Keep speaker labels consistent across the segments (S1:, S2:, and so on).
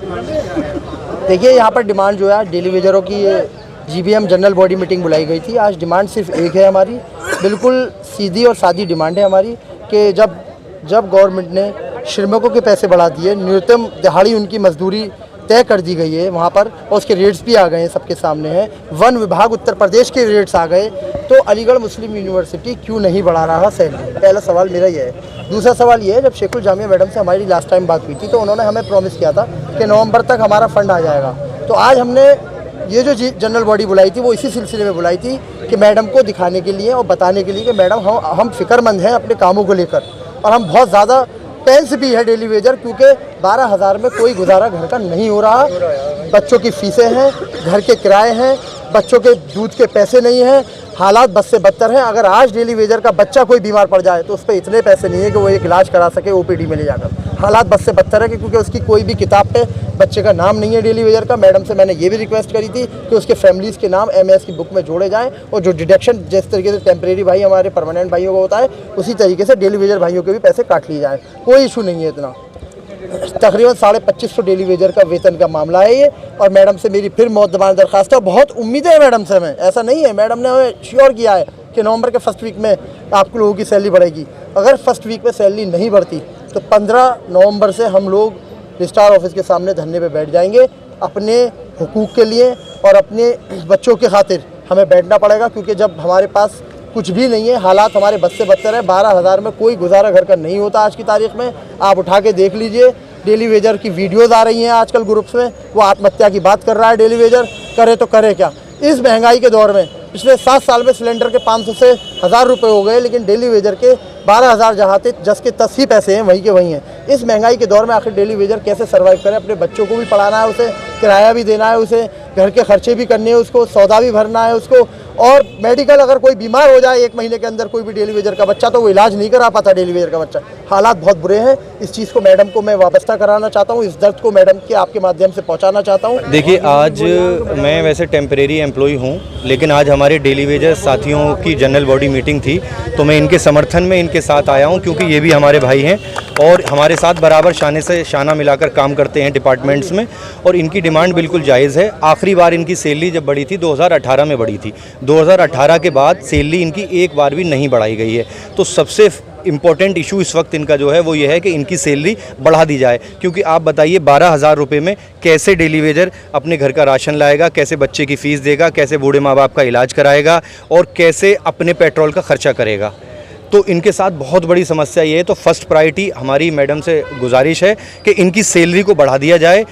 S1: देखिए, यहाँ पर डिमांड जो है डेली वेजरों की जीबीएम जनरल बॉडी मीटिंग बुलाई गई थी। आज डिमांड सिर्फ एक है हमारी, बिल्कुल सीधी और सादी डिमांड है हमारी कि जब गवर्नमेंट ने श्रमिकों के पैसे बढ़ा दिए, न्यूनतम दिहाड़ी उनकी मजदूरी तय कर दी गई है वहाँ पर, और उसके रेट्स भी आ गए हैं, सबके सामने हैं। वन विभाग उत्तर प्रदेश के रेट्स आ गए, तो अलीगढ़ मुस्लिम यूनिवर्सिटी क्यों नहीं बढ़ा रहा सैलरी? पहला सवाल मेरा ये है। दूसरा सवाल ये है, जब शेखुल जामिया मैडम से हमारी लास्ट टाइम बात हुई थी तो उन्होंने हमें प्रॉमिस किया था कि नवंबर तक हमारा फंड आ जाएगा। तो आज हमने ये जो जनरल बॉडी बुलाई थी वो इसी सिलसिले में बुलाई थी कि मैडम को दिखाने के लिए और बताने के लिए कि मैडम हम फिक्रमंद हैं अपने कामों को लेकर, और हम बहुत ज़्यादा टेंस भी है डेली वेजर, क्योंकि 12,000 में कोई गुजारा घर का नहीं हो रहा। बच्चों की फीसें हैं, घर के किराए हैं, बच्चों के दूध के पैसे नहीं हैं, हालात बद से बदतर हैं। अगर आज डेली वेजर का बच्चा कोई बीमार पड़ जाए तो उस पर इतने पैसे नहीं है कि वो एक इलाज करा सके ओपीडी में ले जाकर। हालात बद से बदतर है क्योंकि उसकी कोई भी किताब पे बच्चे का नाम नहीं है डेली वेजर का। मैडम से मैंने ये भी रिक्वेस्ट करी थी कि उसके फैमिलीज़ के नाम एमएस की बुक में जोड़े जाएँ, और जो डिडक्शन जिस तरीके से टेम्परेरी भाई हमारे परमानेंट भाइयों को होता है उसी तरीके से डेली वेजर भाइयों के भी पैसे काट लिए जाएँ। कोई इशू नहीं है इतना। तकरीबन 2550 डेली वेजर का वेतन का मामला है ये, और मैडम से मेरी फिर मौद्दबान दरख्वास्त है। बहुत उम्मीदें हैं मैडम से हमें, ऐसा नहीं है। मैडम ने हमें श्योर किया है कि नवंबर के फर्स्ट वीक में आप लोगों की सैलरी बढ़ेगी। अगर फर्स्ट वीक में सैलरी नहीं बढ़ती तो 15 नवंबर से हम लोग रजिस्ट्रार ऑफिस के सामने धरने पे बैठ जाएंगे। अपने हुकूक के लिए और अपने बच्चों के खातिर हमें बैठना पड़ेगा, क्योंकि जब हमारे पास कुछ भी नहीं है, हालात हमारे बद से बदतर है। 12,000 में कोई गुजारा घर का नहीं होता आज की तारीख में। आप उठा के देख लीजिए, डेली वेजर की वीडियोज़ आ रही हैं आजकल ग्रुप्स में, वो आत्महत्या की बात कर रहा है डेली वेजर। करे तो करे क्या इस महंगाई के दौर में? पिछले 7 साल में सिलेंडर के 500 से 1000 रुपये हो गए, लेकिन डेली वेजर के 12,000 जहाँ थे जस के 10 ही पैसे हैं, वहीं के वहीं हैं। इस महंगाई के दौर में आखिर डेली वेजर कैसे सर्वाइव करे? अपने बच्चों को भी पढ़ाना है, उसे किराया भी देना है, उसे घर के खर्चे भी करने हैं, उसको सौदा भी भरना है उसको, और मेडिकल अगर कोई बीमार हो जाए 1 महीने के अंदर कोई भी डेली वेजर का बच्चा, तो वो इलाज नहीं करा पाता डेली वेजर का बच्चा। हालात बहुत बुरे हैं। इस चीज़ को मैडम को मैं वाबस्ता कराना चाहता हूँ, इस दर्द को मैडम के आपके माध्यम से पहुँचाना चाहता हूँ।
S2: देखिए, आज मैं वैसे टेम्परेरी एम्प्लॉय हूँ, लेकिन आज हमारे डेली वेजर साथियों की जनरल बॉडी मीटिंग थी, तो मैं इनके समर्थन में इनके साथ आया हूँ, क्योंकि ये भी हमारे भाई हैं और हमारे साथ बराबर शाने से शाना मिलाकर काम करते हैं डिपार्टमेंट्स में, और इनकी डिमांड बिल्कुल जायज़ है। आखिरी बार इनकी सैलरी जब बढ़ी थी 2018 में बढ़ी थी। 2018 के बाद सैलरी इनकी एक बार भी नहीं बढ़ाई गई है। तो सबसे इम्पॉर्टेंट इशू इस वक्त इनका जो है वो ये है कि इनकी सैलरी बढ़ा दी जाए, क्योंकि आप बताइए 12,000 रुपये में कैसे डेली वेजर अपने घर का राशन लाएगा, कैसे बच्चे की फ़ीस देगा, कैसे बूढ़े माँ बाप का इलाज कराएगा, और कैसे अपने पेट्रोल का खर्चा करेगा। तो इनके साथ बहुत बड़ी समस्या ये है। तो फर्स्ट प्रायोरिटी हमारी मैडम से गुजारिश है कि इनकी सैलरी को बढ़ा दिया जाए,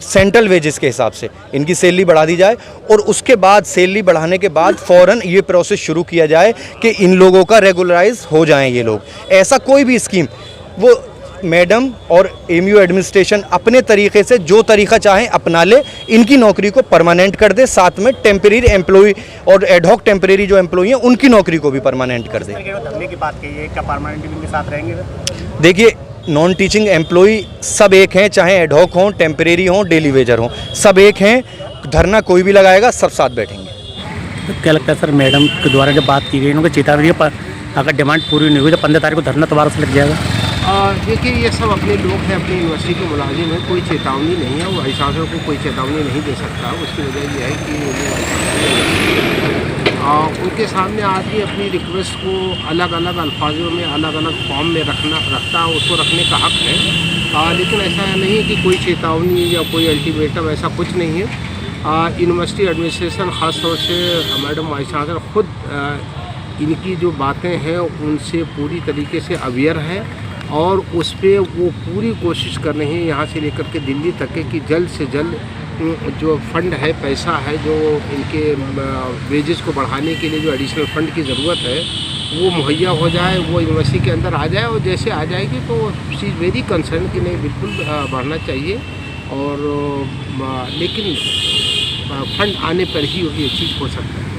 S2: सेंट्रल वेजेस के हिसाब से इनकी सैलरी बढ़ा दी जाए, और उसके बाद सैलरी बढ़ाने के बाद फ़ौरन ये प्रोसेस शुरू किया जाए कि इन लोगों का रेगुलराइज हो जाएं ये लोग। ऐसा कोई भी स्कीम वो मैडम और एमयू एडमिनिस्ट्रेशन अपने तरीके से जो तरीका चाहें अपना ले, इनकी नौकरी को परमानेंट कर दे, साथ में टेम्परेरी एम्प्लॉय और एडहॉक टेम्परेरी जो एम्प्लॉय हैं उनकी नौकरी को भी परमानेंट कर दे।
S3: धरने की बात कही है, क्या परमानेंट इनके साथ रहेंगे?
S2: देखिए, नॉन टीचिंग एम्प्लॉय सब एक हैं, चाहे एडहॉक हों, टेम्परेरी हों, डेली वेजर हों, सब एक हैं। धरना कोई भी लगाएगा, सब साथ बैठेंगे।
S3: तो क्या लगता है सर, मैडम के द्वारा जब बात की गई, उनको चेतावनी दी, अगर डिमांड पूरी नहीं हुई तो 15 तारीख को धरना दोबारा से लग जाएगा?
S4: देखिए, ये सब अपने लोग हैं, अपनी यूनिवर्सिटी के मुलाजिम हैं, कोई चेतावनी नहीं है। वो अशासन को कोई चेतावनी नहीं दे सकता। उसकी वजह यह है कि उनके सामने आदमी अपनी रिक्वेस्ट को अलग अलग अल्फाजों में, अलग अलग फॉर्म में रखता है, उसको रखने का हक़ है। लेकिन ऐसा नहीं है कि कोई चेतावनी या कोई अल्टीमेटम, ऐसा कुछ नहीं है। यूनिवर्सिटी एडमिनिस्ट्रेशन ख़ास तौर से मैडम वाइस चांसलर ख़ुद इनकी जो बातें हैं उनसे पूरी तरीके से अवेयर है, और उस पर वो पूरी कोशिश कर रहे हैं यहाँ से लेकर के दिल्ली तक के कि जल्द से जल्द जो फंड है, पैसा है, जो इनके वेजेस को बढ़ाने के लिए जो एडिशनल फंड की ज़रूरत है वो मुहैया हो जाए, वो यूनिवर्सिटी के अंदर आ जाए। और जैसे आ जाएगी तो शी इज़ वेरी कंसर्न कि नहीं, बिल्कुल बढ़ना चाहिए। और लेकिन फंड आने पर ही ये चीज़ हो सकता है।